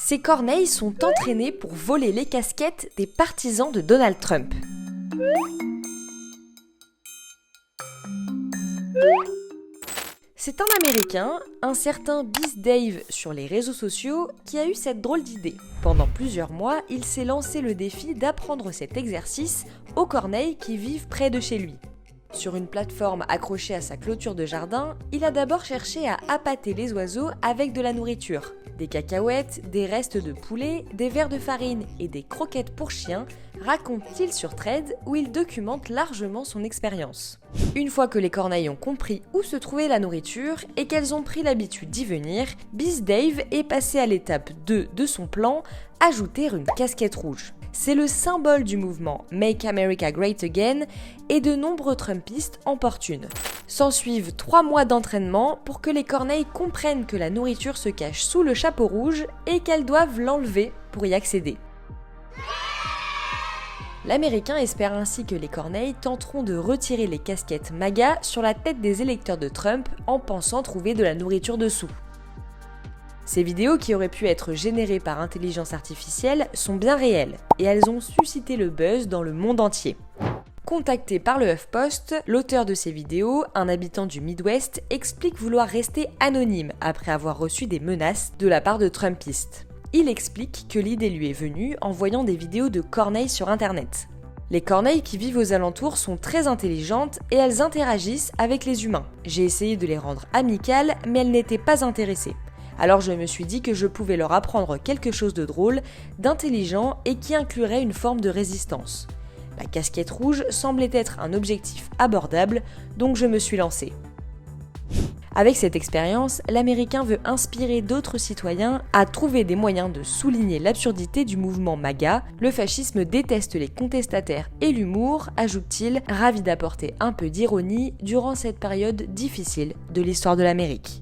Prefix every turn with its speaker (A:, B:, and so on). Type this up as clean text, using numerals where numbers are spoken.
A: Ces corneilles sont entraînées pour voler les casquettes des partisans de Donald Trump. C'est un Américain, un certain Biz Dave sur les réseaux sociaux, qui a eu cette drôle d'idée. Pendant plusieurs mois, il s'est lancé le défi d'apprendre cet exercice aux corneilles qui vivent près de chez lui. Sur une plateforme accrochée à sa clôture de jardin, il a d'abord cherché à appâter les oiseaux avec de la nourriture. Des cacahuètes, des restes de poulet, des verres de farine et des croquettes pour chiens, raconte-t-il sur Threads où il documente largement son expérience. Une fois que les corneilles ont compris où se trouvait la nourriture et qu'elles ont pris l'habitude d'y venir, Biz Dave est passé à l'étape 2 de son plan, ajouter une casquette rouge. C'est le symbole du mouvement Make America Great Again et de nombreux Trumpistes en portent une. S'ensuivent 3 mois d'entraînement pour que les corneilles comprennent que la nourriture se cache sous le chapeau rouge et qu'elles doivent l'enlever pour y accéder. L'Américain espère ainsi que les corneilles tenteront de retirer les casquettes MAGA sur la tête des électeurs de Trump en pensant trouver de la nourriture dessous. Ces vidéos qui auraient pu être générées par intelligence artificielle sont bien réelles et elles ont suscité le buzz dans le monde entier. Contacté par le HuffPost, l'auteur de ces vidéos, un habitant du Midwest, explique vouloir rester anonyme après avoir reçu des menaces de la part de Trumpistes. Il explique que l'idée lui est venue en voyant des vidéos de corneilles sur internet. Les corneilles qui vivent aux alentours sont très intelligentes et elles interagissent avec les humains. J'ai essayé de les rendre amicales, mais elles n'étaient pas intéressées. Alors je me suis dit que je pouvais leur apprendre quelque chose de drôle, d'intelligent et qui inclurait une forme de résistance. La casquette rouge semblait être un objectif abordable, donc je me suis lancé. Avec cette expérience, l'Américain veut inspirer d'autres citoyens à trouver des moyens de souligner l'absurdité du mouvement MAGA. Le fascisme déteste les contestataires et l'humour, ajoute-t-il, ravi d'apporter un peu d'ironie durant cette période difficile de l'histoire de l'Amérique.